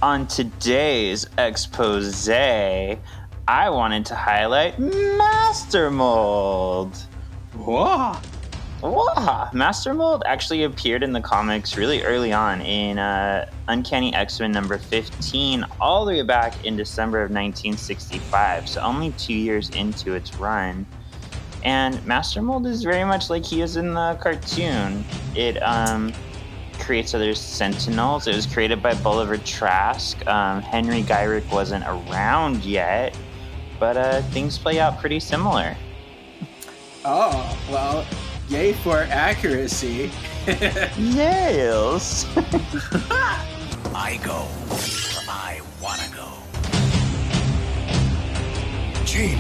On today's expose, I wanted to highlight Master Mold. Whoa! Master Mold actually appeared in the comics really early on in Uncanny X-Men number 15, all the way back in December of 1965, so only 2 years into its run. And Master Mold is very much like he is in the cartoon. It creates other Sentinels. It was created by Bolivar Trask. Henry Gyrick wasn't around yet, but things play out pretty similar. Oh, well, yay for accuracy. Yes. I go where I want to go. Jean.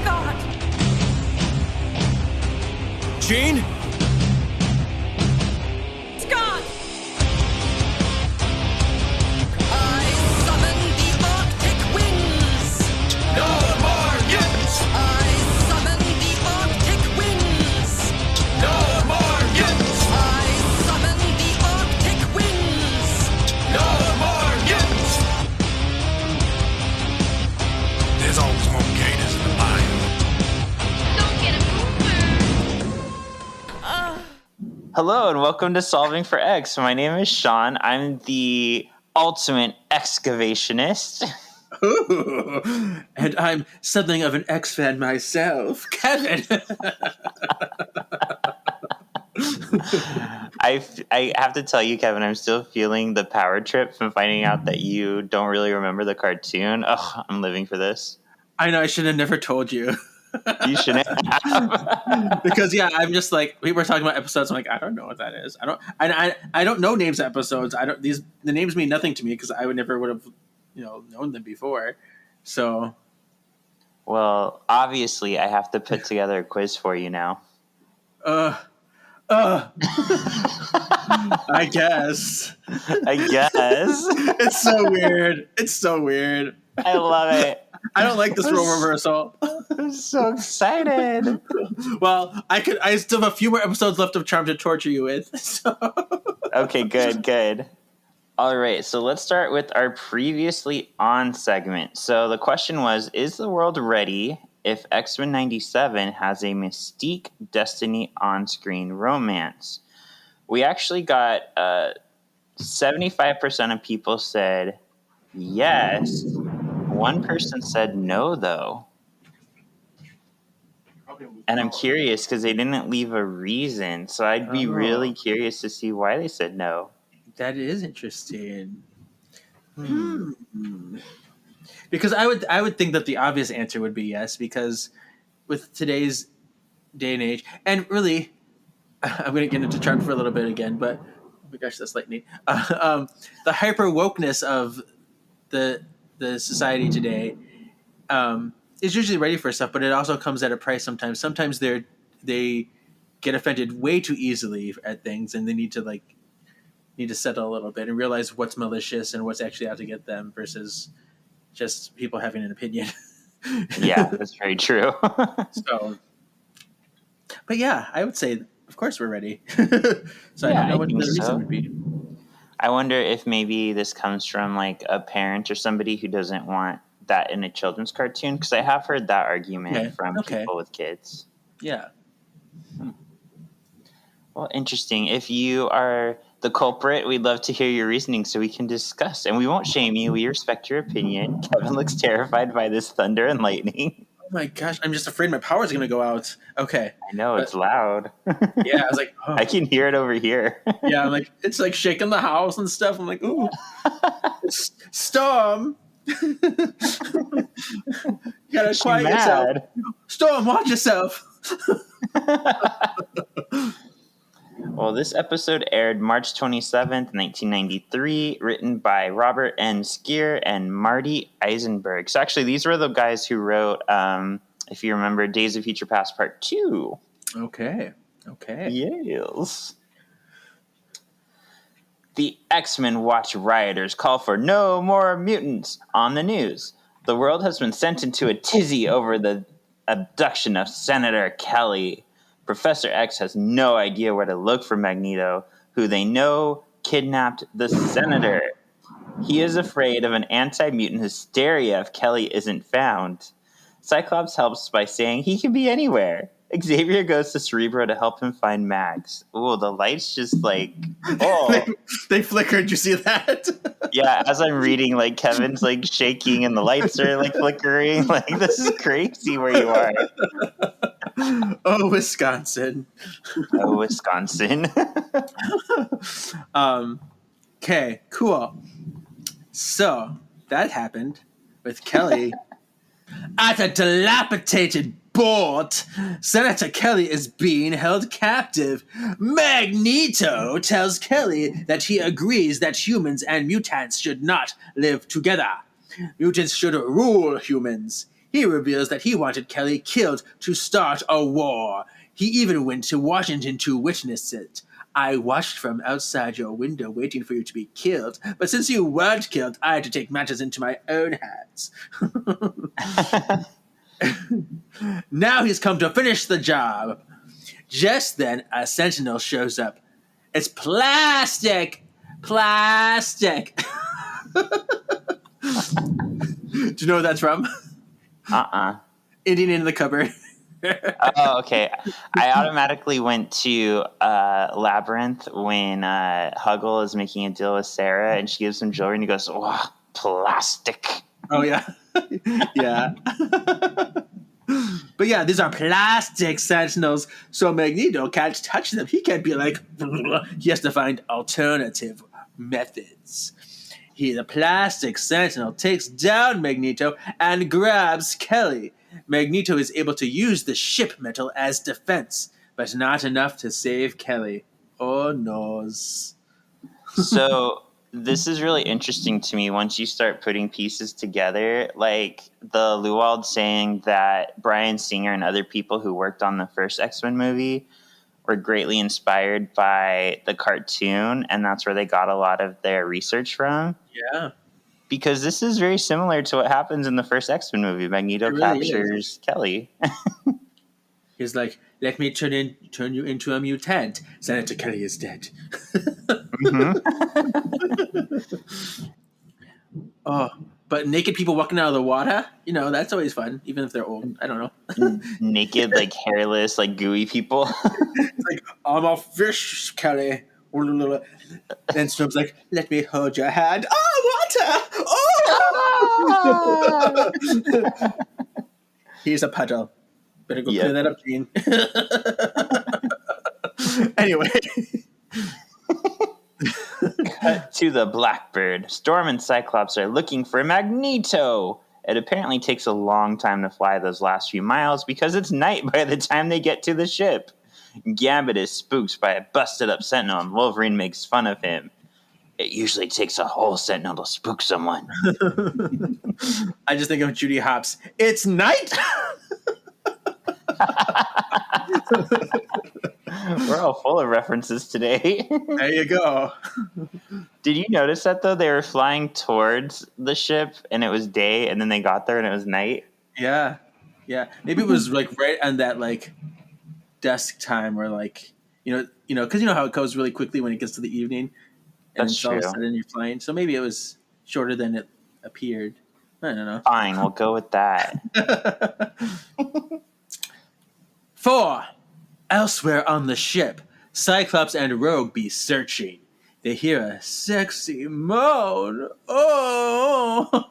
Scott. Jean? Scott. I summon the Arctic winds. No more mutants! I summon the Arctic winds. No more mutants! I summon the Arctic winds. No more mutants! There's always more gators in the bayou. Don't get a Hello and welcome to Solving for X. My name is Shawn. I'm the ultimate excavationist. Ooh. And I'm something of an X fan myself, Kevin. I have to tell you, Kevin, I'm still feeling the power trip from finding out that you don't really remember the cartoon. Oh, I'm living for this. I know I should have never told you. You shouldn't have. Because I'm just like, we were talking about episodes. I'm like, I don't know what that is. I don't know names of episodes. The names mean nothing to me because I would have known them before. So, Well, obviously, I have to put together a quiz for you now. I guess. It's so weird. It's so weird. I love it. I don't like this role reversal. I'm so excited. Well, I still have a few more episodes left of Charm to torture you with. So. Okay, good. All right, so let's start with our previously on segment. So the question was, is the world ready if X-Men 97 has a Mystique Destiny on-screen romance? We actually got 75% of people said yes. One person said no, though. And I'm curious because they didn't leave a reason. So I'd be really curious to see why they said no. That is interesting. Because I would think that the obvious answer would be yes, because with today's day and age, and really, I'm going to get into Charm for a little bit again, but oh my gosh, that's lightning. The hyper wokeness of the society today is usually ready for stuff, but it also comes at a price sometimes. Sometimes they get offended way too easily at things, and they need to settle a little bit and realize what's malicious and what's actually out to get them versus just people having an opinion. Yeah, that's very true. So, but yeah, I would say, of course, we're ready. So Yeah, I don't know what the think reason so. would be. I wonder if maybe this comes from like a parent or somebody who doesn't want that in a children's cartoon, because I have heard that argument from people with kids. Yeah. Well, interesting. If you are the culprit, we'd love to hear your reasoning so we can discuss. And we won't shame you. We respect your opinion. Kevin looks terrified by this thunder and lightning. Oh my gosh, I'm just afraid my power's going to go out. Okay. I know, it's loud. Yeah, I was like, oh. I can hear it over here. Yeah, I'm like, it's like shaking the house and stuff. I'm like, ooh. Storm. You gotta quiet yourself. Storm, watch yourself. Well, this episode aired March 27th, 1993, written by Robert N. Skier and Marty Eisenberg. So actually, these were the guys who wrote, if you remember, Days of Future Past Part 2. Okay. Yes. The X-Men Watch rioters call for no more mutants on the news. The world has been sent into a tizzy over the abduction of Senator Kelly. Professor X has no idea where to look for Magneto, who they know kidnapped the senator. He is afraid of an anti-mutant hysteria if Kelly isn't found. Cyclops helps by saying he can be anywhere. Xavier goes to Cerebro to help him find Max. Ooh, the lights just like, oh. they flickered. You see that? Yeah, as I'm reading, like Kevin's like shaking and the lights are like flickering. Like, this is crazy where you are. Oh, Wisconsin. Oh, Wisconsin. Okay, cool. So that happened with Kelly at a dilapidated boat. Senator Kelly is being held captive. Magneto tells Kelly that he agrees that humans and mutants should not live together. Mutants should rule humans. He reveals that he wanted Kelly killed to start a war. He even went to Washington to witness it. I watched from outside your window waiting for you to be killed, but since you weren't killed, I had to take matters into my own hands. Now he's come to finish the job. Just then, a sentinel shows up. It's plastic! Plastic! Do you know what that's from? Indian in the Cupboard. Oh, okay. I automatically went to Labyrinth when Huggle is making a deal with Sarah, and she gives him jewelry, and he goes, "Oh, plastic." Oh yeah, yeah. But yeah, these are plastic sentinels, so Magneto can't touch them. He can't be like, he has to find alternative methods. The plastic sentinel takes down Magneto and grabs Kelly. Magneto is able to use the ship metal as defense, but not enough to save Kelly. Oh, noes. So this is really interesting to me once you start putting pieces together. Like the Luwald saying that Bryan Singer and other people who worked on the first X-Men movie were greatly inspired by the cartoon, and that's where they got a lot of their research from. Yeah. Because this is very similar to what happens in the first X-Men movie. Magneto captures Kelly. He's like, let me turn you into a mutant. Senator Kelly is dead. Oh, but naked people walking out of the water, that's always fun, even if they're old. I don't know. Naked, like hairless, like gooey people. It's like, I'm a fish, Kelly. And Storm's like, let me hold your hand. Oh, water! Oh! He's a puddle. Better go clean that up, Gene. Anyway. Cut to the Blackbird. Storm and Cyclops are looking for Magneto. It apparently takes a long time to fly those last few miles because it's night by the time they get to the ship. Gambit is spooked by a busted-up Sentinel, and Wolverine makes fun of him. It usually takes a whole Sentinel to spook someone. I just think of Judy Hopps. It's night! We're all full of references today. There you go. Did you notice that, though? They were flying towards the ship, and it was day, and then they got there, and it was night? Yeah. Yeah. Maybe it was, like, right on that, like, dusk time where, like, because you know how it goes really quickly when it gets to the evening? And That's then all of a true. sudden you're flying. So maybe it was shorter than it appeared. I don't know. Fine, we'll go with that. 4. Elsewhere on the ship, Cyclops and Rogue be searching. They hear a sexy moan. Oh!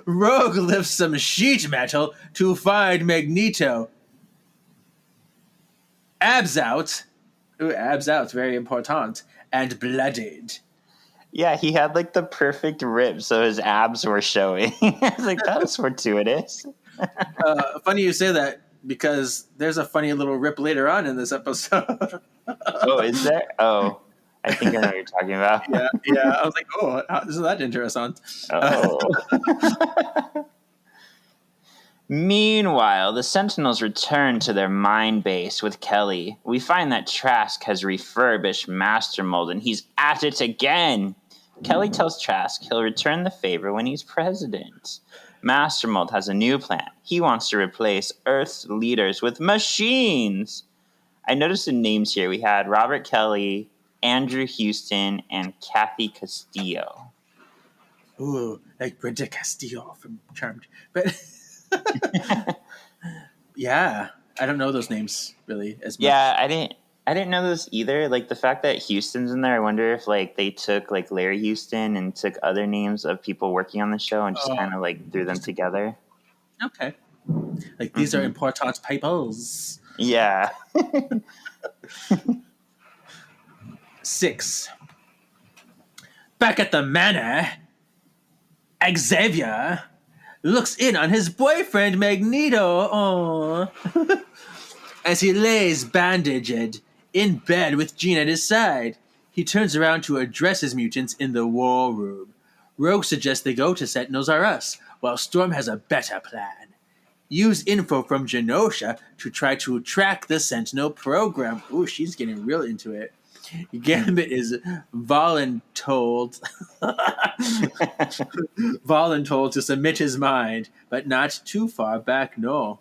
Rogue lifts some sheet metal to find Magneto. Abs out. Ooh, abs out, very important. And bloodied. Yeah, he had like the perfect rib, so his abs were showing. I was like, that was fortuitous. Funny you say that, because there's a funny little rip later on in this episode. Oh, is there? Oh, I think I know what you're talking about. Yeah. I was like, oh, isn't that interesting? Oh. Meanwhile, the Sentinels return to their mine base with Kelly. We find that Trask has refurbished Master Mold, and he's at it again. Kelly tells Trask he'll return the favor when he's president. Master Mold has a new plan. He wants to replace Earth's leaders with machines. I noticed the names here. We had Robert Kelly, Andrew Houston, and Kathy Castillo. Ooh, like Brenda Castillo from Charmed. But yeah, I don't know those names really as much. Yeah, I didn't know this either. Like the fact that Houston's in there, I wonder if like they took like Larry Houston and took other names of people working on the show and just Oh, kind of like threw them together. okay. Like these are important peoples. Yeah. 6. Back at the manor, Xavier looks in on his boyfriend Magneto. Aww. As he lays bandaged in bed with Jean at his side, he turns around to address his mutants in the war room. Rogue suggests they go to Sentinels R Us, while Storm has a better plan. Use info from Genosha to try to track the Sentinel program. Ooh, she's getting real into it. Gambit is voluntold to submit his mind, but not too far back, no.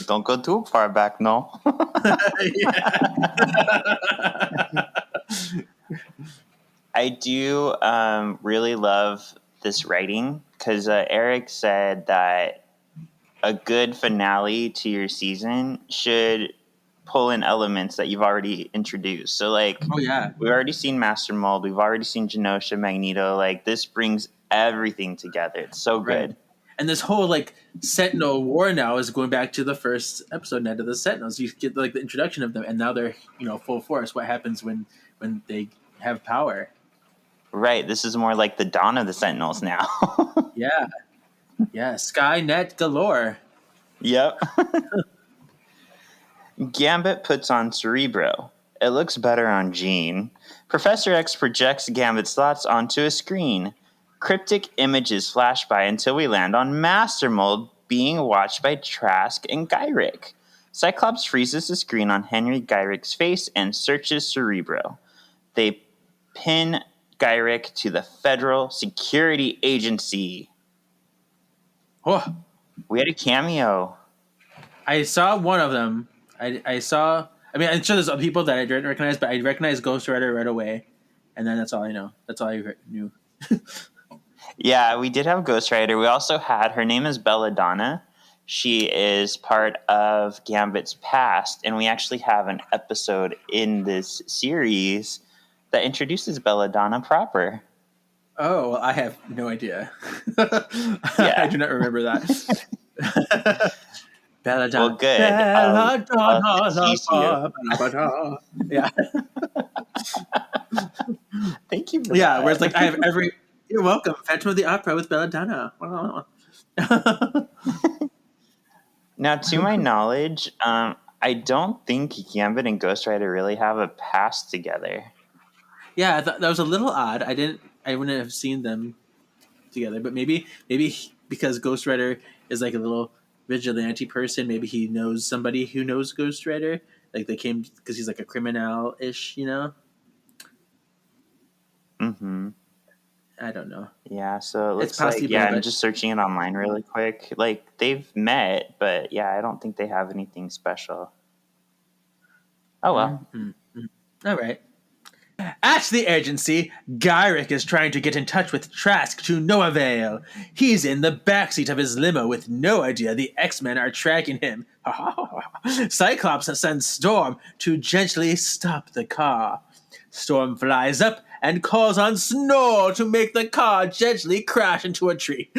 Don't go too far back, no. I do really love this writing because Eric said that a good finale to your season should pull in elements that you've already introduced. So, like, Oh, yeah. we've already seen Master Mold, we've already seen Genosha, Magneto. Like, this brings everything together. It's so good. Right. And this whole like Sentinel war now is going back to the first episode, Night of the Sentinels. You get like the introduction of them, and now they're full force. What happens when they have power? Right. This is more like the dawn of the Sentinels now. Yeah, yeah. Skynet galore. Yep. Gambit puts on Cerebro. It looks better on Jean. Professor X projects Gambit's thoughts onto a screen. Cryptic images flash by until we land on Master Mold being watched by Trask and Gyrick. Cyclops freezes the screen on Henry Gyrick's face and searches Cerebro. They pin Gyrick to the Federal Security Agency. Oh, We had a cameo. I saw one of them. I saw. I mean, I'm sure there's other people that I didn't recognize, but I recognized Ghost Rider right away, and then that's all I know. That's all I knew. Yeah, we did have Ghost Rider. We also had, her name is Belladonna. She is part of Gambit's past, and we actually have an episode in this series that introduces Belladonna proper. Oh, well, I have no idea. Yeah. I do not remember that. Belladonna. Well, good. Belladonna. Yeah. Thank you for Yeah, that. where it's like I have every. You're welcome. Phantom of the Opera with Belladonna. Now, to my knowledge, I don't think Gambit and Ghost Rider really have a past together. Yeah, that was a little odd. I wouldn't have seen them together, but maybe because Ghost Rider is like a little vigilante person, maybe he knows somebody who knows Ghost Rider. Like they came because he's like a criminal-ish, Mm-hmm. I don't know. Yeah, so it looks It's possible, like, yeah, I'm but- just searching it online really quick. Like, they've met, but yeah, I don't think they have anything special. Oh, well. All right. At the agency, Gyrick is trying to get in touch with Trask to no avail. He's in the backseat of his limo with no idea the X-Men are tracking him. Cyclops sends Storm to gently stop the car. Storm flies up and calls on Snore to make the car gently crash into a tree.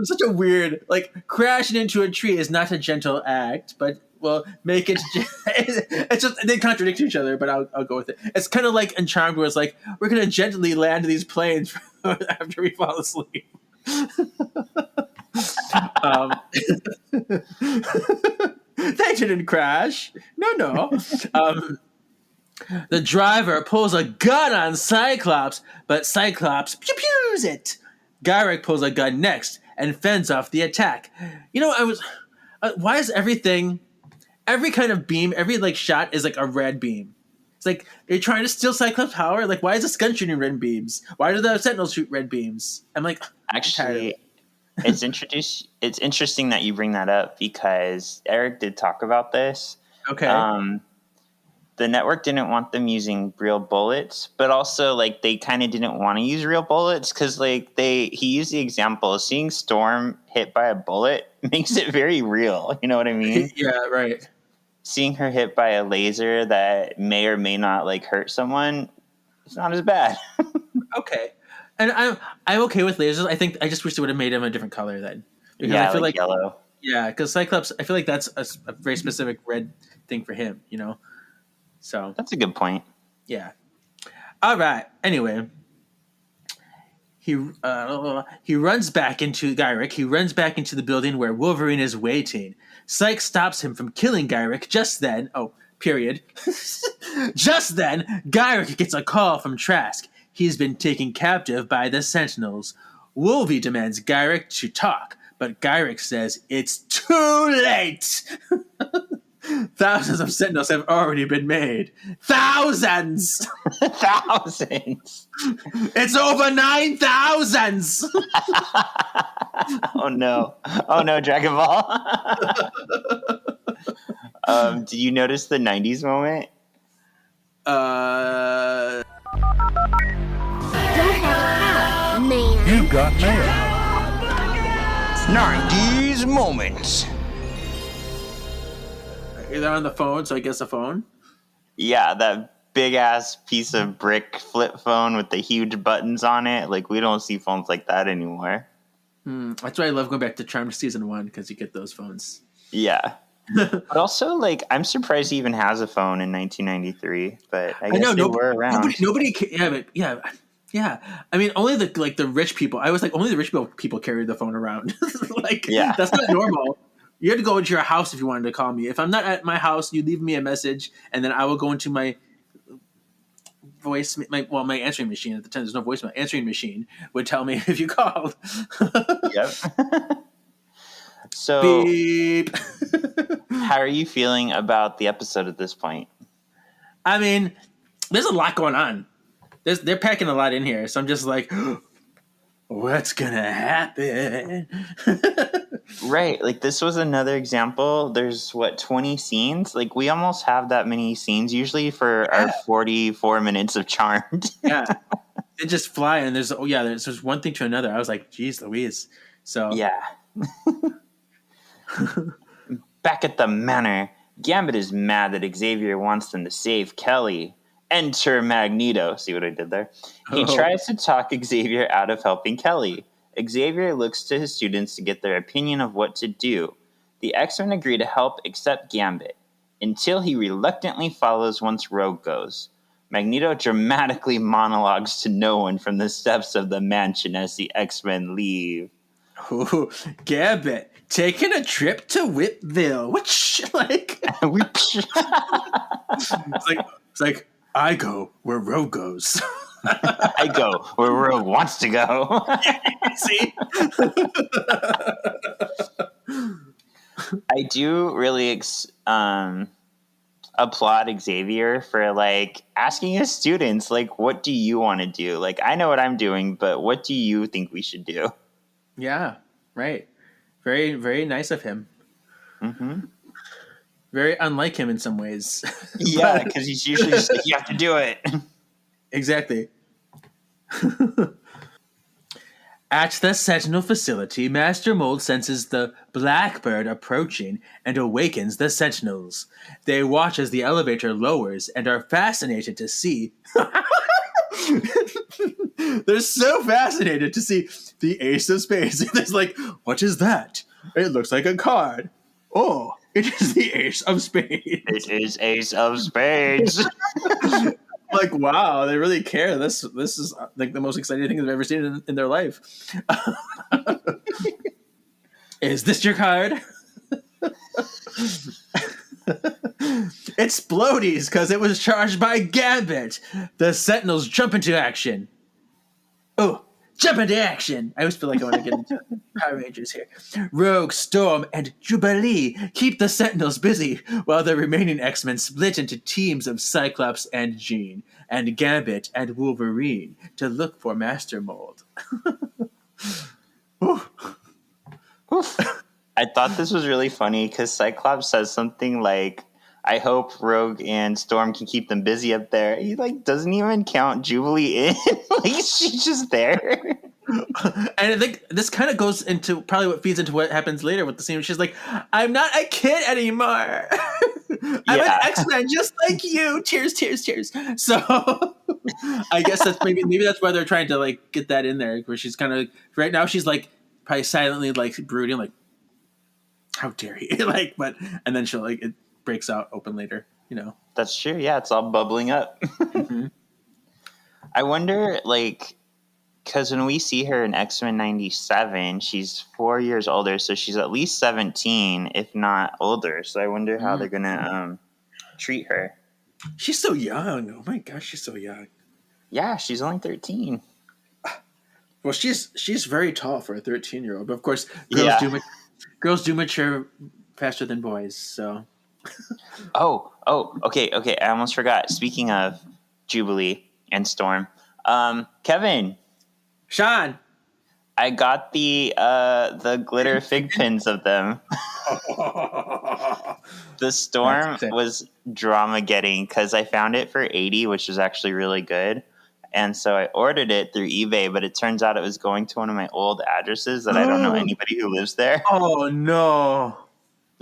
Such a weird, like, crashing into a tree is not a gentle act, but well, make it. It's just they contradict each other, but I'll go with it. It's kind of like in Charmed, where it's like we're gonna gently land these planes after we fall asleep. They didn't crash. No. The driver pulls a gun on Cyclops, but Cyclops pew-pews it. Gyrick pulls a gun next and fends off the attack. Why is everything, every kind of beam, every like shot is like a red beam? It's like they're trying to steal Cyclops' power. Like, why is this gun shooting red beams? Why do the Sentinels shoot red beams? I'm like, Actually, it's interesting that you bring that up because Eric did talk about this. okay. the network didn't want them using real bullets, but also like they kind of didn't want to use real bullets because like he used the example of seeing Storm hit by a bullet makes it very real. You know what I mean? Yeah, right. Seeing her hit by a laser that may or may not like hurt someone, it's not as bad. Okay, and I'm okay with lasers. I just wish they would have made him a different color then, because Yeah, I feel like like yellow. yeah, because Cyclops, I feel like that's a very specific red thing for him, you know. So That's a good point. yeah. All right. Anyway, he runs back into Gyrick. He runs back into the building where Wolverine is waiting. Psych stops him from killing Gyrick. Just then, period. Just then, Gyrick gets a call from Trask. He's been taken captive by the Sentinels. Wolvie demands Gyrick to talk, but Gyrick says it's too late. Thousands of Sentinels have already been made. Thousands! Thousands. It's over 9,000! Oh no! Oh no, Dragon Ball. Did you notice the '90s moment? Man. You got mail. 90s moments. They're on the phone, so I guess a phone. Yeah, that big ass piece of brick flip phone with the huge buttons on it. Like we don't see phones like that anymore. That's why I love going back to Charmed Season 1, because you get those phones. Yeah. But also, like, I'm surprised he even has a phone in 1993. But I guess they were around. Nobody. Yeah. I mean, only the rich people. I was like, only the rich people carry the phone around. Like, Yeah. That's not normal. You had to go into your house if you wanted to call me. If I'm not at my house, you leave me a message, and then I will go into my my answering machine. At the time, there's no voicemail. Answering machine would tell me if you called. Yep. So, Beep. how are you feeling about the episode at this point? I mean, there's a lot going on. They're packing a lot in here, so I'm just like, what's gonna happen? Right. Like, this was another example. There's, 20 scenes? Like, we almost have that many scenes usually for our 44 minutes of Charmed. Yeah. They just fly, and there's one thing to another. I was like, geez Louise. So Yeah. Back at the manor, Gambit is mad that Xavier wants them to save Kelly. Enter Magneto. See what I did there? He tries to talk Xavier out of helping Kelly. Xavier looks to his students to get their opinion of what to do. The X-Men agree to help except Gambit, until he reluctantly follows once Rogue goes. Magneto dramatically monologues to no one from the steps of the mansion as the X-Men leave. Ooh, Gambit taking a trip to Whipville. Which it's like I go where Rogue goes. I go where Rogue wants to go. See? I do really applaud Xavier for like asking his students, like, what do you want to do? Like, I know what I'm doing, but what do you think we should do? Yeah, right. Very, very nice of him. Mm-hmm. Very unlike him in some ways. Yeah, because he's usually just like, you have to do it. Exactly. At the Sentinel facility, Master Mold senses the Blackbird approaching and awakens the Sentinels. They watch as the elevator lowers and are fascinated to see... They're so fascinated to see the Ace of Spades. It's like, what is that? It looks like a card. Oh, it is the Ace of Spades. It is Ace of Spades. Like, wow, they really care. This is like the most exciting thing they've ever seen in their life. Is this your card? It's Splodies because it was charged by Gambit. The Sentinels jump into action. Oh, jump into action. I always feel like I want to get into Power Rangers here. Rogue, Storm, and Jubilee keep the Sentinels busy while the remaining X-Men split into teams of Cyclops and Jean, and Gambit and Wolverine to look for Master Mold. I thought this was really funny because Cyclops says something like, I hope Rogue and Storm can keep them busy up there. He like doesn't even count Jubilee in. Like she's just there. And I think this kind of goes into probably what feeds into what happens later with the scene. She's like, "I'm not a kid anymore. I'm an Yeah. X-Men just like you. Cheers, cheers, cheers." So I guess that's maybe that's why they're trying to like get that in there, where she's kind of right now she's like probably silently like brooding, like, "How dare he?" Like, but and then she'll like it breaks out open later, you know. That's true. Yeah, it's all bubbling up. Mm-hmm. I wonder, like, because when we see her in X-Men 97, she's 4 years older, so she's at least 17, if not older. So I wonder how they're gonna treat her. She's so young. Oh my gosh, she's so young. Yeah, she's only 13. Well, she's very tall for a 13-year-old, but of course, Yeah. girls do mature faster than boys. So Oh, okay. I almost forgot. Speaking of Jubilee and Storm, Kevin, Shawn. I got the glitter fig pins of them. The Storm was drama getting because I found it for 80, which was actually really good. And so I ordered it through eBay, but it turns out it was going to one of my old addresses that I don't know anybody who lives there. Oh no.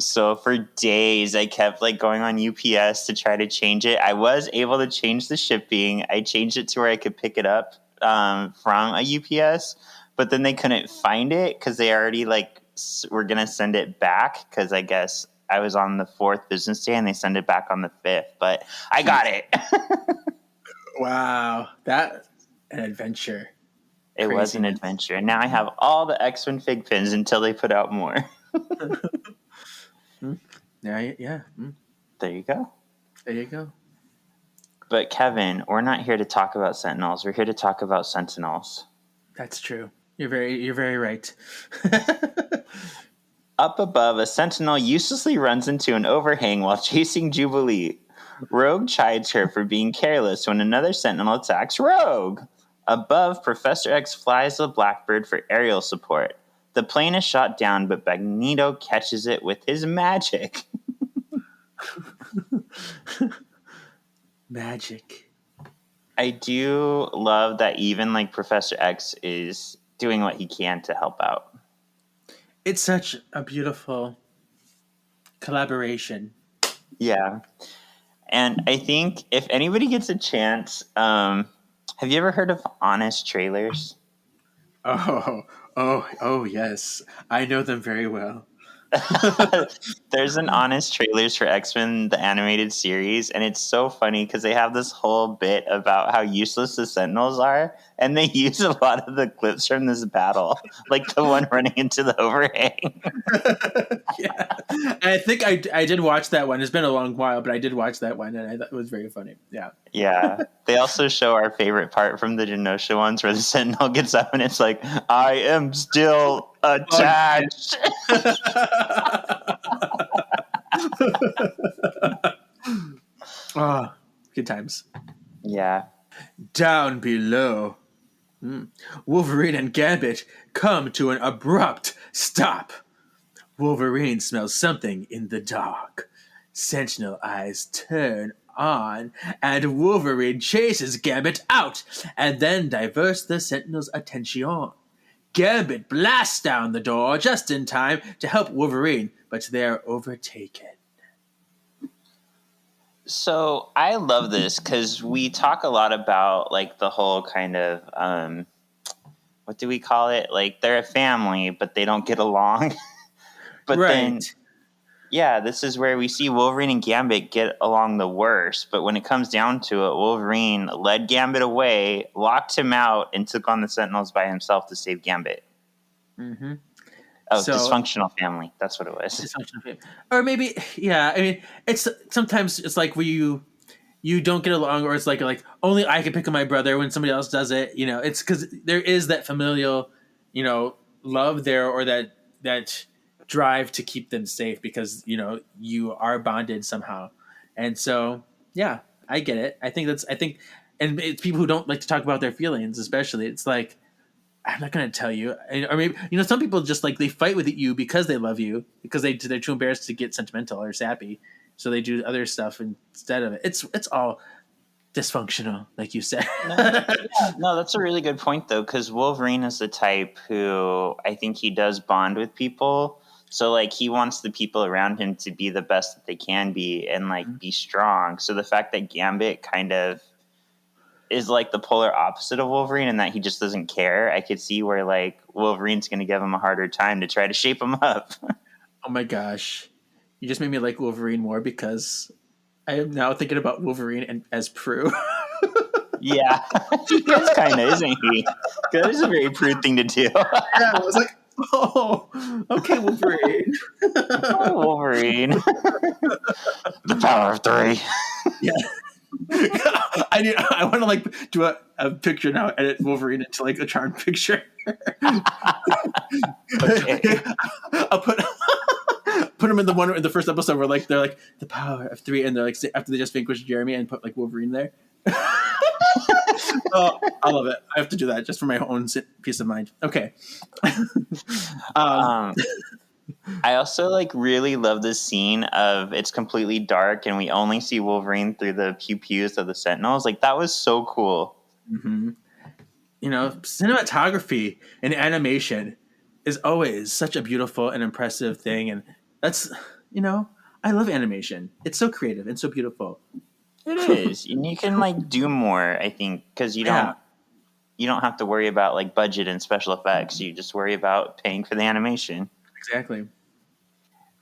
So for days I kept like going on UPS to try to change it. I was able to change the shipping. I changed it to where I could pick it up from a UPS, but then they couldn't find it because they already like were going to send it back because I guess I was on the 4th business day and they send it back on the 5th, but I got it. Wow. That an adventure. It was an adventure. And now I have all the X-Men fig pins until they put out more. Yeah. There you go. There you go. But Kevin, we're not here to talk about Sentinels. We're here to talk about Sentinels. That's true. You're very right. Up above, a Sentinel uselessly runs into an overhang while chasing Jubilee. Rogue chides her for being careless when another Sentinel attacks Rogue. Above, Professor X flies the Blackbird for aerial support. The plane is shot down, but Magneto catches it with his magic. Magic. I do love that even like Professor X is doing what he can to help out. It's such a beautiful collaboration. Yeah. And I think if anybody gets a chance, have you ever heard of Honest Trailers? Oh, yes. I know them very well. There's an Honest Trailers for X-Men, the animated series, and it's so funny because they have this whole bit about how useless the Sentinels are, and they use a lot of the clips from this battle, like the one running into the overhang. Yeah. I think I did watch that one. It's been a long while, but I did watch that one, and I thought it was very funny. Yeah. Yeah. They also show our favorite part from the Genosha ones where the Sentinel gets up and it's like, I am still attached. Oh, good times. Yeah. Down below. Wolverine and Gambit come to an abrupt stop. Wolverine smells something in the dark. Sentinel eyes turn on, and Wolverine chases Gambit out, and then diverts the Sentinel's attention. Gambit blasts down the door just in time to help Wolverine, but they're overtaken. So I love this because we talk a lot about like the whole kind of what do we call it? Like they're a family, but they don't get along. But then, yeah, this is where we see Wolverine and Gambit get along the worst. But when it comes down to it, Wolverine led Gambit away, locked him out, and took on the Sentinels by himself to save Gambit. Mm-hmm. Oh, so, dysfunctional family. That's what it was. Dysfunctional family. Or maybe, yeah. I mean, it's sometimes it's like where you don't get along, or it's like only I can pick on my brother when somebody else does it. You know, it's because there is that familial, love there, or that drive to keep them safe because you are bonded somehow. And so, yeah, I get it. I think and it's people who don't like to talk about their feelings, especially. It's like, I'm not going to tell you. Or maybe, some people just like they fight with you because they love you, because they're too embarrassed to get sentimental or sappy. so they do other stuff instead of it. It's all dysfunctional, like you said. No, that's a really good point, though, because Wolverine is the type who I think he does bond with people. So, like, he wants the people around him to be the best that they can be and, like, be strong. So the fact that Gambit kind of is, like, the polar opposite of Wolverine and that he just doesn't care, I could see where, like, Wolverine's going to give him a harder time to try to shape him up. Oh my gosh. You just made me like Wolverine more because I am now thinking about Wolverine as Prue. Yeah, he is kind of, isn't he? That is a very prude thing to do. Yeah, I was like, oh, okay, Wolverine. Oh, Wolverine. The power of three. Yeah. I want to like do a picture now, edit Wolverine into like a charm picture. Okay. I'll put them in the first episode where like they're like the power of three, and they're like after they just vanquished Jeremy and put like Wolverine there. Oh, I love it. I have to do that just for my own peace of mind. Okay. I also like really love this scene of it's completely dark and we only see Wolverine through the pew-pews of the Sentinels. Like that was so cool. Mm-hmm. You know, cinematography and animation is always such a beautiful and impressive thing, and that's, you know, I love animation. It's so creative and so beautiful. It is, and you can like do more. I think because you don't have to worry about like budget and special effects. You just worry about paying for the animation. Exactly.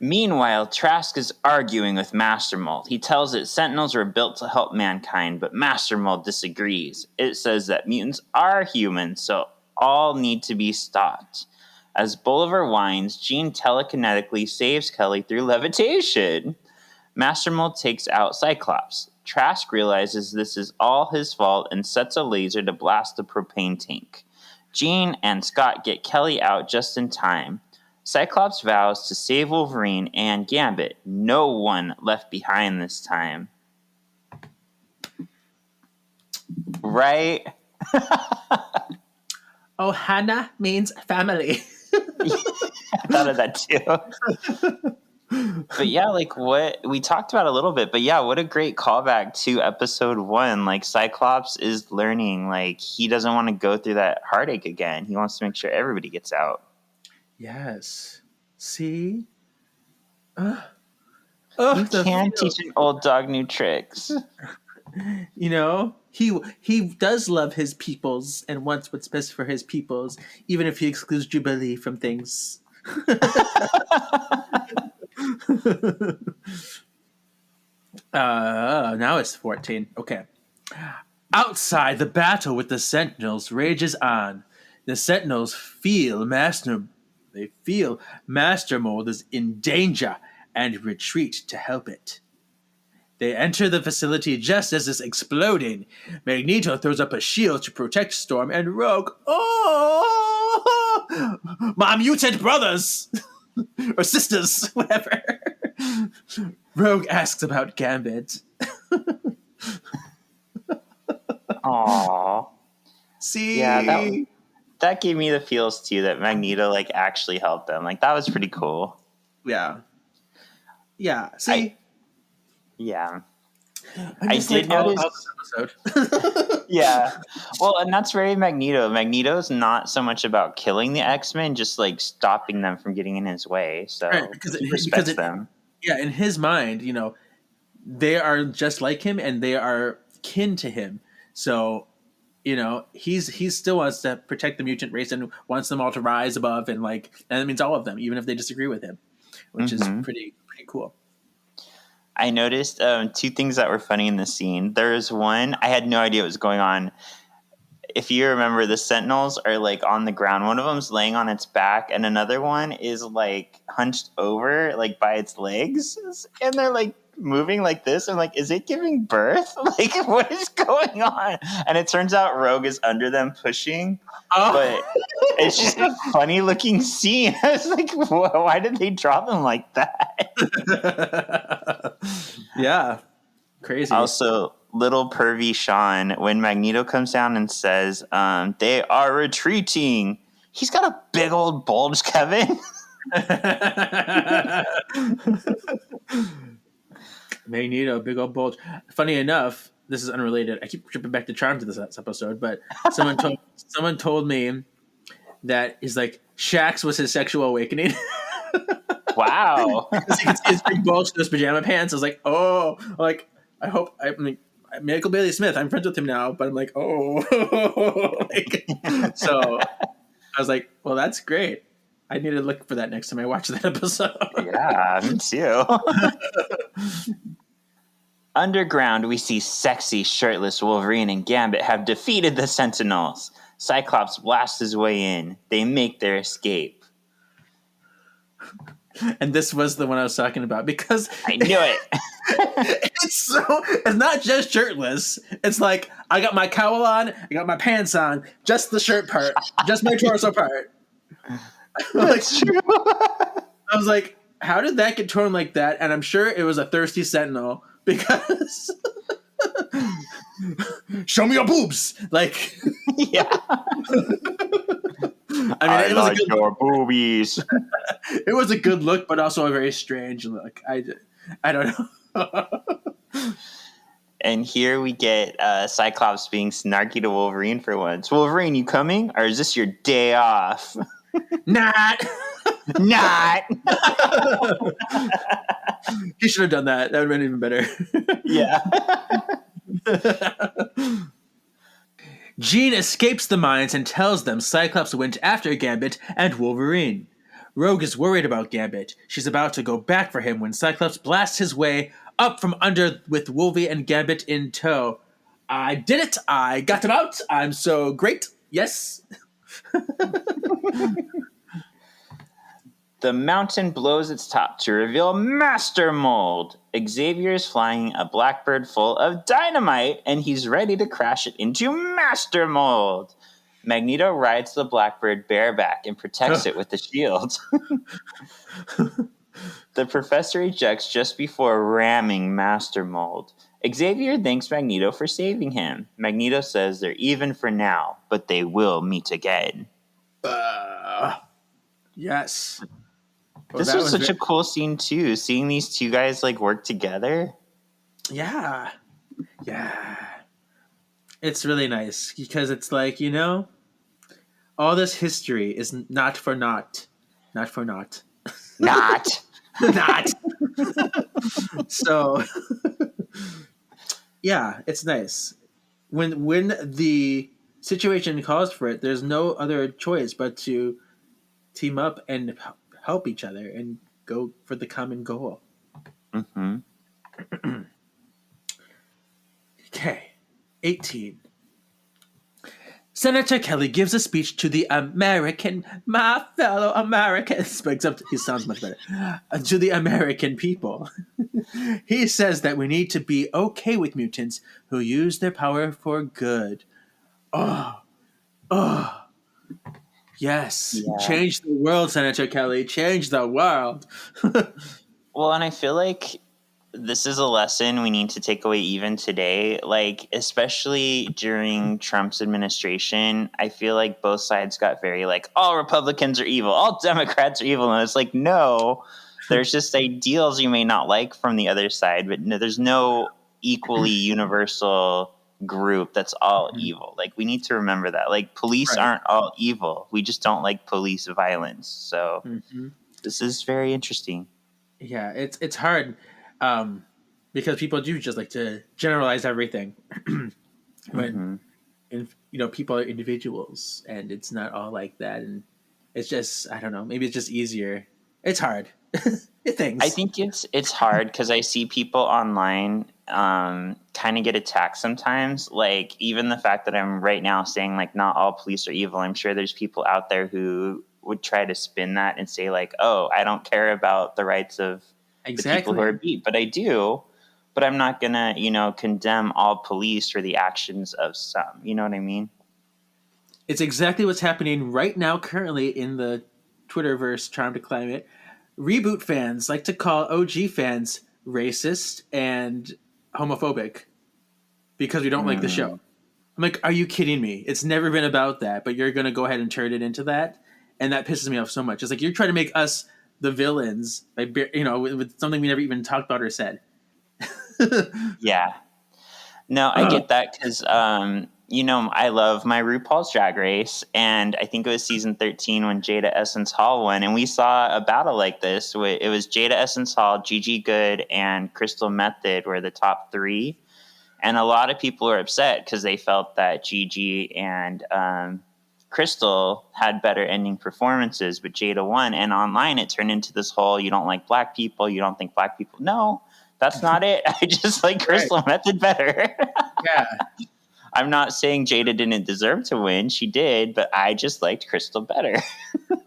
Meanwhile, Trask is arguing with Master Mold. He tells it Sentinels were built to help mankind, but Master Mold disagrees. It says that mutants are human, so all need to be stopped. As Bolivar whines, Jean telekinetically saves Kelly through levitation. Master Mold takes out Cyclops. Trask realizes this is all his fault and sets a laser to blast the propane tank. Jean and Scott get Kelly out just in time. Cyclops vows to save Wolverine and Gambit. No one left behind this time. Right? Ohana means family. I thought of that too. But yeah, like what we talked about a little bit, but yeah, what a great callback to episode 1. Like Cyclops is learning, like he doesn't want to go through that heartache again. He wants to make sure everybody gets out. Yes. See? You can't teach an old dog new tricks. You know, he does love his peoples and wants what's best for his peoples, even if he excludes Jubilee from things. Now it's 14. Okay. Outside, the battle with the Sentinels rages on. The Sentinels feel Master Mold is in danger and retreat to help it. They enter the facility just as it's exploding. Magneto throws up a shield to protect Storm and Rogue. Oh, my mutant brothers or sisters, whatever. Rogue asks about Gambit. Aww. See, yeah, that gave me the feels too that Magneto like actually helped them. Like that was pretty cool. Yeah. See. Yeah. I did notice. Yeah. Well, and that's very Magneto. Magneto's not so much about killing the X-Men, just like stopping them from getting in his way. So right, he respects them. Yeah, in his mind, you know, they are just like him and they are kin to him. So, you know, he still wants to protect the mutant race and wants them all to rise above and that means all of them, even if they disagree with him, which is pretty cool. I noticed 2 things that were funny in the scene. There's one, I had no idea what was going on. If you remember, the Sentinels are like on the ground. One of them's laying on its back, and another one is like hunched over, like by its legs, and they're like moving like this. I'm like, is it giving birth? Like, what is going on? And it turns out Rogue is under them pushing, but it's just a funny looking scene. I was like, why did they draw them like that? Yeah, crazy. Also, little pervy Shawn, when Magneto comes down and says, they are retreating, he's got a big old bulge, Kevin. Magneto, big old bulge. Funny enough, this is unrelated. I keep tripping back to Charm to this episode, but someone told me that is like Shax was his sexual awakening. Wow. Because he could see his big bulge through his pajama pants. I was like, oh, like I mean, Michael Bailey Smith. I'm friends with him now, but I'm like, oh, like, so I was like, well, that's great. I need to look for that next time I watch that episode. Yeah, me too. Underground, we see sexy, shirtless Wolverine and Gambit have defeated the Sentinels. Cyclops blasts his way in. They make their escape. And this was the one I was talking about because I knew it. it's not just shirtless. It's like I got my cowl on, I got my pants on, just the shirt part, just my torso part. That's true. I was like, how did that get torn like that? And I'm sure it was a thirsty Sentinel because show me your boobs. Like, Yeah. I mean, it was like your boobies. it was a good look, but also a very strange look. I don't know. And here we get Cyclops being snarky to Wolverine for once. Wolverine, you coming? Or is this your day off? Not. Not. He should have done that. That would have been even better. Yeah. Jean escapes the mines and tells them Cyclops went after Gambit and Wolverine. Rogue is worried about Gambit. She's about to go back for him when Cyclops blasts his way up from under with Wolvie and Gambit in tow. I did it! I got them out! I'm so great! Yes! The mountain blows its top to reveal Master Mold. Xavier is flying a Blackbird full of dynamite, and he's ready to crash it into Master Mold. Magneto rides the Blackbird bareback and protects it with the shield. The professor ejects just before ramming Master Mold. Xavier thanks Magneto for saving him. Magneto says they're even for now, but they will meet again. Yes. Well, This was such a cool scene too, seeing these two guys like work together. Yeah. Yeah. It's really nice because it's like, you know, all this history is not for naught. Not for naught. Not. Not. So, yeah, it's nice. When the situation calls for it, there's no other choice but to team up and help each other and go for the common goal. Mm-hmm. Okay, 18. Senator Kelly gives a speech to the my fellow Americans, but except he sounds much better, to the American people. He says that we need to be okay with mutants who use their power for good. Oh, yes. Yeah. Change the world, Senator Kelly. Change the world. Well, and I feel like this is a lesson we need to take away even today. Like, especially during Trump's administration, I feel like both sides got very like, all Republicans are evil, all Democrats are evil. And it's like, no, there's just ideals you may not like from the other side, but no, there's no equally universal group that's all evil. Like, we need to remember that. Like, police aren't all evil. We just don't like police violence. So this is very interesting. Yeah, it's hard because people do just like to generalize everything when people are individuals and it's not all like that, and it's just, I don't know, maybe it's just easier. It's hard. Things. I think it's hard because I see people online kind of get attacked sometimes. Like, even the fact that I'm right now saying like not all police are evil, I'm sure there's people out there who would try to spin that and say like, oh, I don't care about the rights of the people who are beat, but I do. But I'm not gonna, condemn all police for the actions of some. You know what I mean? It's exactly what's happening right now, currently in the Twitterverse, Charm to Climate. Reboot fans like to call OG fans racist and homophobic because we don't like the show. I'm like, are you kidding me? It's never been about that, but you're gonna go ahead and turn it into that. And that pisses me off so much. It's like you're trying to make us the villains, with something we never even talked about or said. Yeah. No, I get that because, I love my RuPaul's Drag Race, and I think it was season 13 when Jada Essence Hall won, and we saw a battle like this. It was Jada Essence Hall, Gigi Good, and Crystal Method were the top three, and a lot of people were upset because they felt that Gigi and Crystal had better ending performances, but Jada won. And online, it turned into this whole "you don't like black people, you don't think black people." No, that's not it. I just like Crystal Method better. Yeah. I'm not saying Jada didn't deserve to win. She did, but I just liked Crystal better.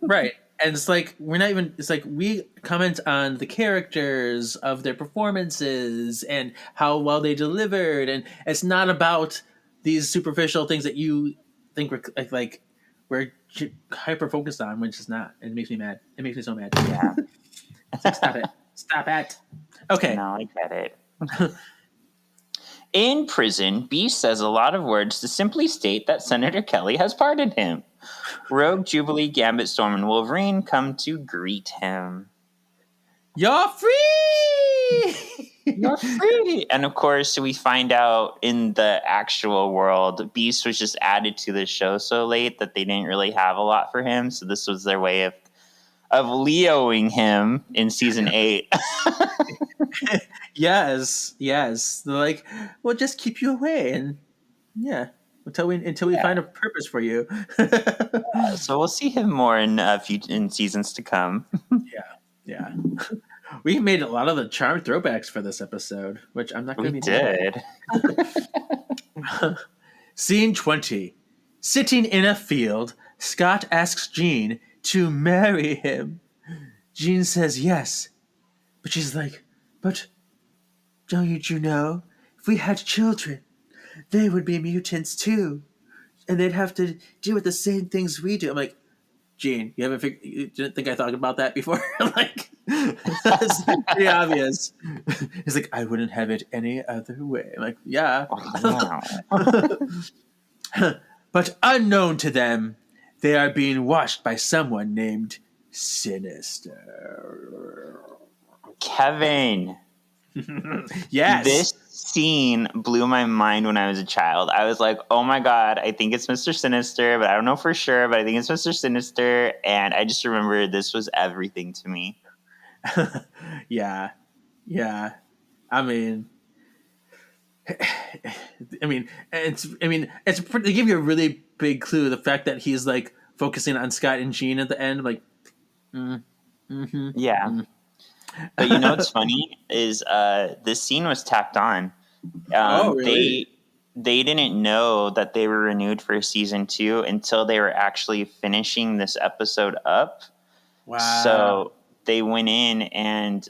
Right. And it's like we're not even it's like we comment on the characters of their performances and how well they delivered, and it's not about these superficial things that you think we're hyper focused on, which is not. It makes me mad. It makes me so mad. Yeah. It's like, stop it. Stop it. Okay. No, I get it. In prison, Beast says a lot of words to simply state that Senator Kelly has pardoned him. Rogue, Jubilee, Gambit, Storm, and Wolverine come to greet him. You're free! You're free! And of course, we find out in the actual world, Beast was just added to the show so late that they didn't really have a lot for him. So this was their way of Leoing him in season 8. Yes. They're like, we'll just keep you away, and until we find a purpose for you. So we'll see him more in seasons to come. Yeah. We made a lot of the charm throwbacks for this episode, which I'm not going to We be mad did. at. Scene 20. Sitting in a field, Scott asks Jean to marry him. Jean says yes, but she's like, but don't you know, if we had children, they would be mutants too, and they'd have to deal with the same things we do. I'm like, Gene, you didn't think I thought about that before? Like, that's pretty obvious. He's like, I wouldn't have it any other way. I'm like, yeah. Wow. But unknown to them, they are being watched by someone named Sinister. Kevin. Yes. This scene blew my mind when I was a child. I was like, oh my God, I think it's Mr. Sinister, but I don't know for sure, but I think it's Mr. Sinister. And I just remember this was everything to me. Yeah. I mean, it's they give you a really big clue. The fact that he's like focusing on Scott and Jean at the end, like, Yeah. But what's funny is this scene was tacked on. Really? They didn't know that they were renewed for season 2 until they were actually finishing this episode up. Wow. So they went in and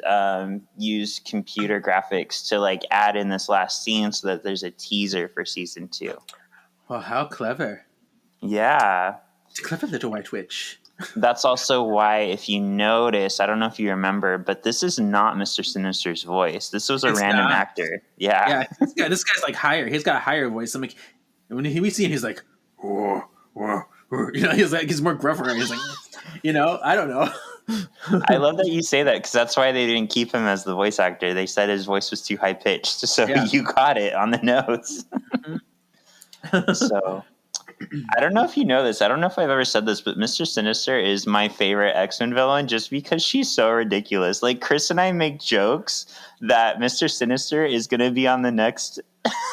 used computer graphics to like add in this last scene so that there's a teaser for season 2. Well, how clever. Yeah. It's a clever little white witch. That's also why, if you notice, I don't know if you remember, but this is not Mr. Sinister's voice. This was a random actor. Yeah. This guy's like higher. He's got a higher voice. I'm like, when we see him, he's like, whoa. He's more gruffer. He's like, I don't know. I love that you say that because that's why they didn't keep him as the voice actor. They said his voice was too high pitched, so you got it on the notes. So. I don't know if you know this. I don't know if I've ever said this, but Mr. Sinister is my favorite X-Men villain just because she's so ridiculous. Like, Chris and I make jokes that Mr. Sinister is going to be on the next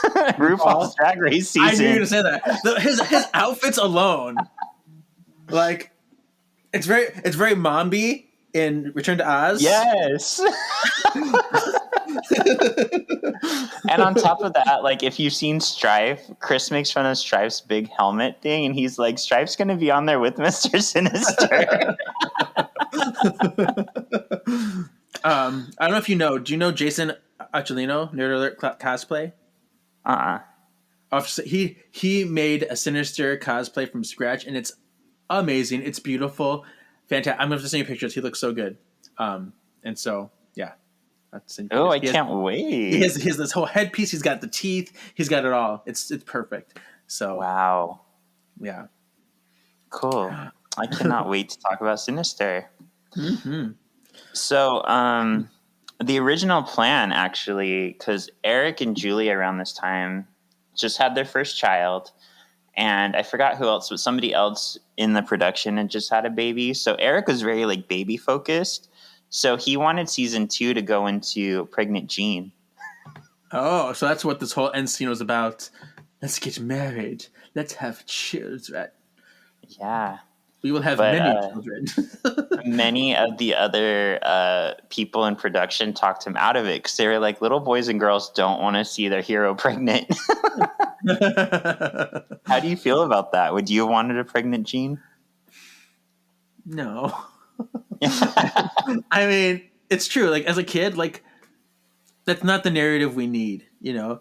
RuPaul's Drag Race season. I knew you were going to say that. His outfits alone, like, it's very Mombi in Return to Oz. Yes. And on top of that, like, if you've seen Strife, Chris makes fun of Strife's big helmet thing, and he's like, Strife's going to be on there with Mr. Sinister. I don't know if you know. Do you know Jason Acholino, Nerd Alert cosplay? He made a Sinister cosplay from scratch, and it's amazing. It's beautiful, fantastic. I'm going to send you pictures. He looks so good. And so, yeah. I can't wait. He has this whole headpiece. He's got the teeth. He's got it all. It's perfect. So wow. Yeah. Cool. I cannot wait to talk about Sinister. Mm-hmm. So, The original plan, actually, because Eric and Julie around this time just had their first child, and I forgot who else, but somebody else in the production had just had a baby. So Eric was very like baby focused. So he wanted season 2 to go into pregnant Jean. Oh, so that's what this whole end scene was about. Let's get married. Let's have children. Yeah, We will have but many children. many of the other people in production talked him out of it because they were like, little boys and girls don't want to see their hero pregnant. How do you feel about that? Would you have wanted a pregnant Jean? No. I mean, it's true. Like as a kid, like that's not the narrative we need. You know,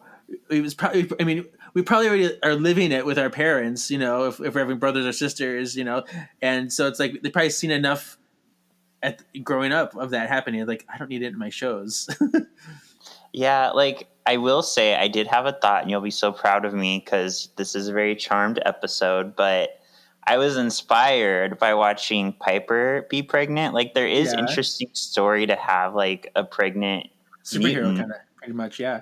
it was probably. I mean, we probably already are living it with our parents. You know, if we're having brothers or sisters. You know, and so it's like they've probably seen enough at growing up of that happening. Like I don't need it in my shows. Yeah, like I will say, I did have a thought, and you'll be so proud of me because this is a very charmed episode. But I was inspired by watching Piper be pregnant. Like there is Yeah. interesting story to have like a pregnant Superhero mutant, kind of pretty much. Yeah.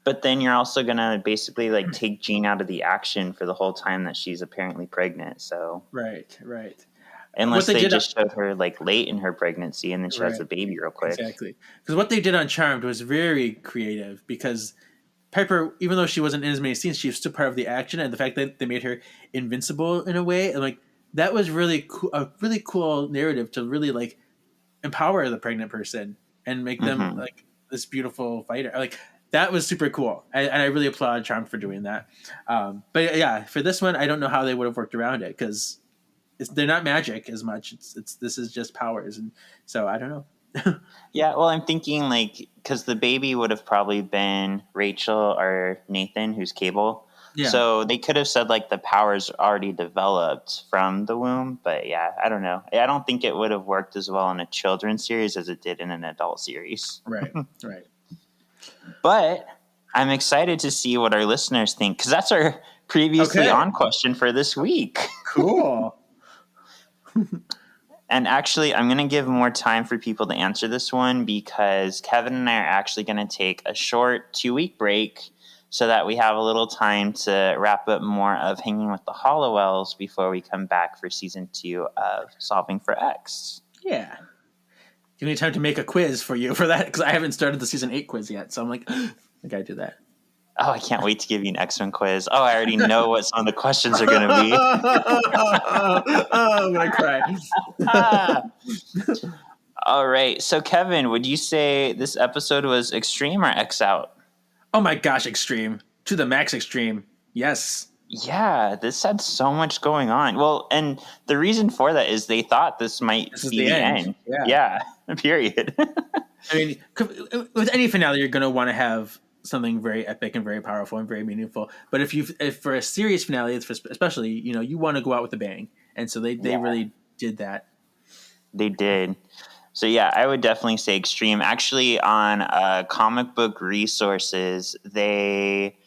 but then you're also gonna basically like take Jean out of the action for the whole time that she's apparently pregnant. So Right. Right. unless What they they did. just showed her like late in her pregnancy and then she has Right. a baby real quick. Exactly. Because what they did on Charmed was very creative because Piper, even though she wasn't in as many scenes, she was still part of the action, and the fact that they made her invincible in a way, and like that was really cool, a really cool narrative to really like empower the pregnant person and make them Mm-hmm. like this beautiful fighter. Like that was super cool, and I really applaud Charmed for doing that. But yeah, for this one, I don't know how they would have worked around it because they're not magic as much. It's this is just powers, and so I don't know. Yeah, well, I'm thinking like because the baby would have probably been Rachel or Nathan, who's Cable. Yeah. So they could have said like the powers already developed from the womb, but yeah, I don't know. I don't think it would have worked as well in a children's series as it did in an adult series. Right. Right. But I'm excited to see what our listeners think because that's our previously Okay. on question for this week. Cool. And actually, I'm going to give more time for people to answer this one because Kevin and I are actually going to take a short 2-week break so that we have a little time to wrap up more of Hanging with the Hollowells before we come back for season 2 of Solving for X. Yeah. Give me time to make a quiz for you for that because I haven't started the season 8 quiz yet. So I'm like, I gotta do that. Oh, I can't wait to give you an X-Men quiz. Oh, I already know what some of the questions are going to be. I'm gonna cry. All right. So, Kevin, would you say this episode was extreme or X out? Oh my gosh, extreme to the max extreme. Yes. Yeah, this had so much going on. Well, and the reason for that is they thought this might This is be the the end. end. Yeah. Period. I mean, with any finale, you're gonna want to have something very epic and very powerful and very meaningful. But if for a serious finale, especially, you want to go out with a bang, and so they Yeah. really did that. They did. So, yeah, I would definitely say extreme. Actually, on comic book resources, they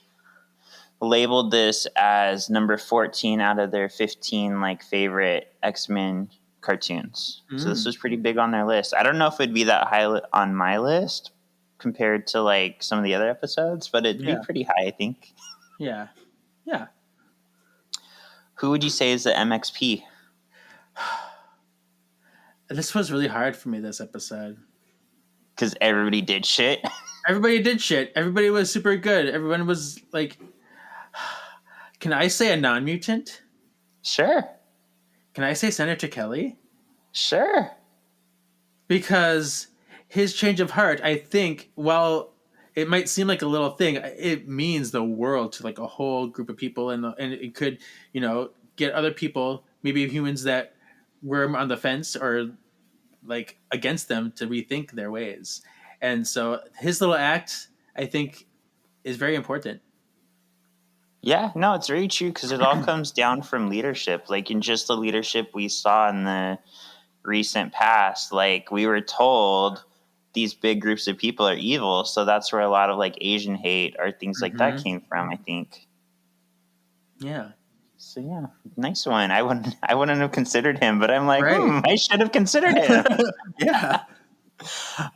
labeled this as number 14 out of their 15 like favorite X-Men cartoons. So this was pretty big on their list. I don't know if it'd be that high on my list compared to like some of the other episodes, but it'd be pretty high, I think. Yeah. Yeah. Who would you say is the MXP? This was really hard for me this episode. Because everybody did shit. Everybody did shit. Everybody was super good. Everyone was like, can I say a non-mutant? Sure. Can I say Senator Kelly? Sure. Because his change of heart, I think, while it might seem like a little thing, it means the world to like a whole group of people, and it could, get other people, maybe humans that were on the fence or like against them, to rethink their ways. And so his little act, I think, is very important. Yeah, no, it's very true because it all comes down from leadership. Like in just the leadership we saw in the recent past, like we were told these big groups of people are evil. So that's where a lot of like Asian hate or things like that came from, I think. Yeah. So yeah, nice one. I wouldn't have considered him, but I'm like, Right. I should have considered him. Yeah.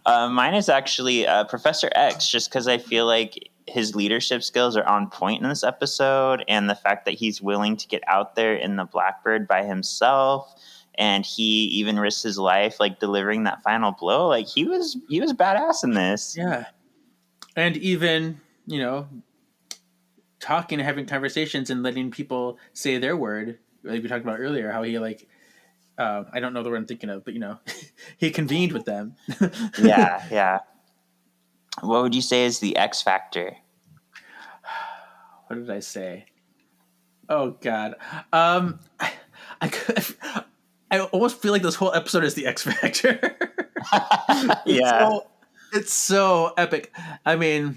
Mine is actually Professor X, just because I feel like his leadership skills are on point in this episode, and the fact that he's willing to get out there in the Blackbird by himself, and he even risked his life, like delivering that final blow. Like he was badass in this. Yeah. And even, talking and having conversations and letting people say their word, like we talked about earlier, how he like, I don't know the word I'm thinking of, but he convened with them. Yeah, yeah. What would you say is the X factor? What did I say? Oh God. I could, I almost feel like this whole episode is the X Factor. it's Yeah. so it's so epic. I mean,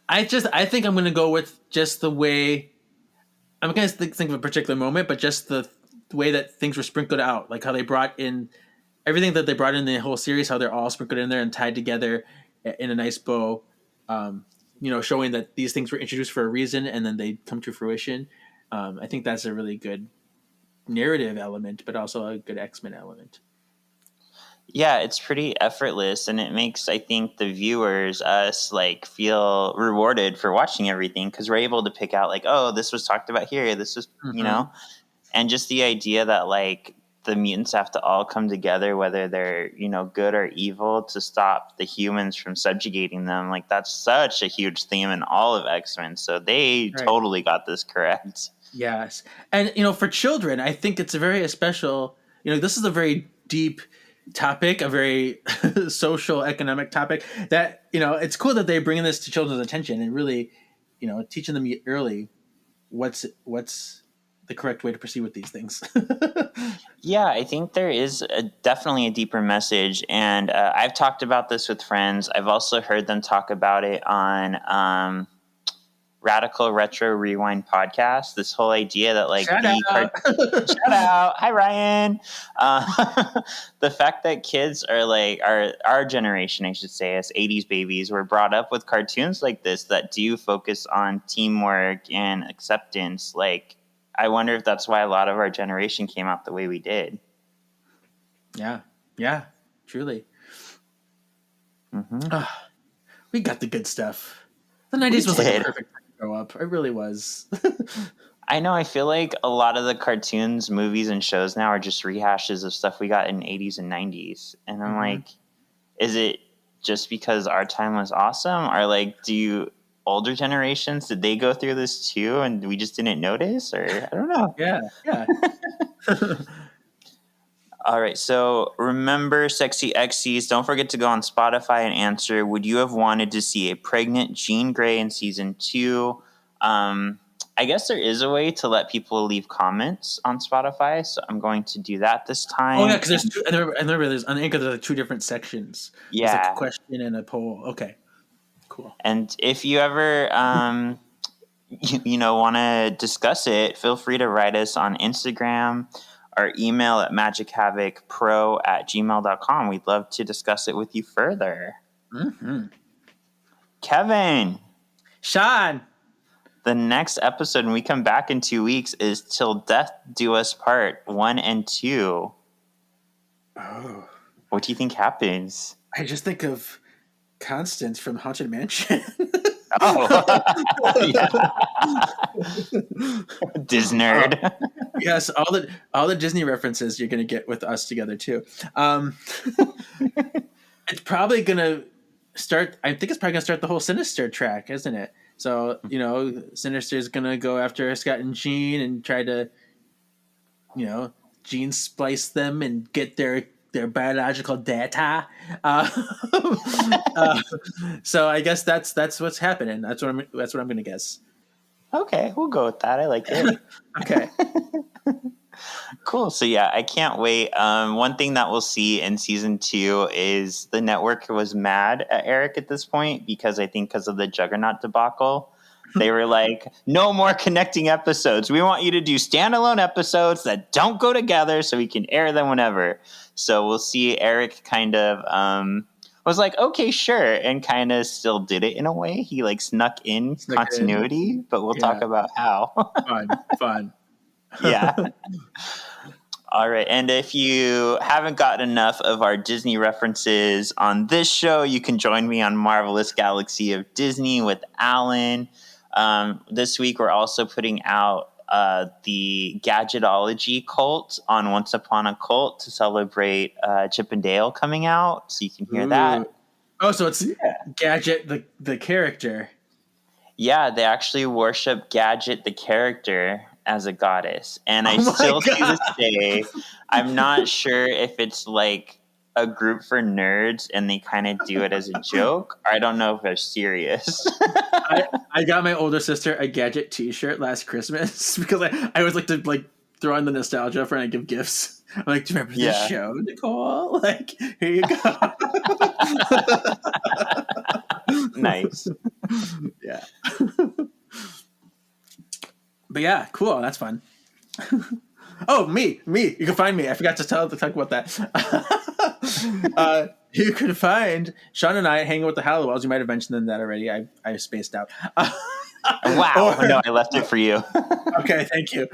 I think I'm gonna go with just the way I'm gonna think of a particular moment, but just the way that things were sprinkled out, like how they brought in everything that they brought in the whole series, how they're all sprinkled in there and tied together in a nice bow. Showing that these things were introduced for a reason and then they come to fruition. I think that's a really good narrative element, but also a good X-Men element. Yeah, it's pretty effortless, and it makes, I think, the viewers, us, like, feel rewarded for watching everything, because we're able to pick out, like, oh, this was talked about here, this was, and just the idea that, like, the mutants have to all come together, whether they're, good or evil, to stop the humans from subjugating them. Like, that's such a huge theme in all of X-Men, so they totally got this correct. Yes. And, for children, I think it's a very special, this is a very deep topic, a very social, economic topic that, it's cool that they're bringing this to children's attention and really, teaching them early what's the correct way to proceed with these things. Yeah, I think there is definitely a deeper message, and I've talked about this with friends. I've also heard them talk about it on Radical Retro Rewind podcast. This whole idea that, like, Shout out, hi Ryan. The fact that kids are like our generation, I should say, as 80s babies, were brought up with cartoons like this that do focus on teamwork and acceptance. Like, I wonder if that's why a lot of our generation came out the way we did. Yeah, truly. Mm-hmm. We got the good stuff. The 90s was like a perfect time to grow up. It really was. I know. I feel like a lot of the cartoons, movies, and shows now are just rehashes of stuff we got in 80s and 90s. And I'm like, is it just because our time was awesome? Or, like, older generations, did they go through this too and we just didn't notice? Or I don't know. Yeah. All right, so remember, Sexy Xyz, don't forget to go on Spotify and answer, would you have wanted to see a pregnant Jean Grey in season 2? I guess there is a way to let people leave comments on Spotify, so I'm going to do that this time. Oh, yeah, because there's I remember there's on Anchor, there's 2 different sections. Yeah. There's like a question and a poll. Okay, cool. And if you ever want to discuss it, feel free to write us on Instagram or email at magichavocpro@gmail.com. We'd love to discuss it with you further. Kevin. Shawn. The next episode, when we come back in 2 weeks, is Till Death Do Us Part 1 and 2. Oh. What do you think happens? I just think of Constance from Haunted Mansion. Disnerd. Yes, all the Disney references you're going to get with us together too. It's probably going to start. I think it's probably going to start the whole Sinister track, isn't it? So Sinister is going to go after Scott and Jean and try to, gene splice them and get their biological data. So I guess that's what's happening. That's what I'm going to guess. Okay, we'll go with that. I like it. Okay. Cool. So yeah, I can't wait. One thing that we'll see in season 2 is the network was mad at Eric at this point because of the Juggernaut debacle. They were like, no more connecting episodes. We want you to do standalone episodes that don't go together so we can air them whenever. So we'll see Eric kind of was like, okay, sure, and kind of still did it in a way. He like snuck in continuity, but we'll talk about how. Fun. Yeah. All right. And if you haven't gotten enough of our Disney references on this show, you can join me on Marvelous Galaxy of Disney with Alan. This week, we're also putting out the Gadgetology cult on Once Upon a Cult to celebrate Chip and Dale coming out. So you can hear that. Oh, so it's Gadget, the character. Yeah, they actually worship Gadget, the character, as a goddess. And I still, to this day, I'm not sure if it's like a group for nerds and they kind of do it as a joke. Or I don't know if they're serious. I got my older sister a Gadget t-shirt last Christmas because I always like to like throw in the nostalgia for when I give gifts. I'm like, do you remember this show, Nicole? Like, here you go. Nice. Yeah. But yeah, cool. That's fun. Oh, me. You can find me. I forgot to talk about that. You can find Shawn and I hanging with the Hallowells. You might have mentioned that already. I spaced out. Wow. No, I left it for you. Okay, thank you.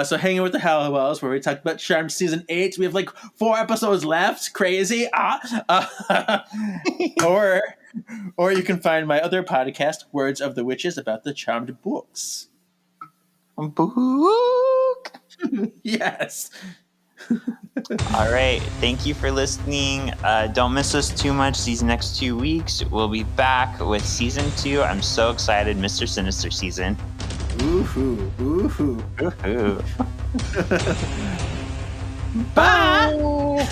So hanging with the Hallowells, where we talked about Charm Season 8. We have like 4 episodes left. Crazy. Or you can find my other podcast, Words of the Witches, about the Charmed books. Book. Yes. All right. Thank you for listening. Don't miss us too much these next 2 weeks. We'll be back with season 2. I'm so excited. Mr. Sinister season. Ooh-hoo. Ooh-hoo. Woohoo. Bye.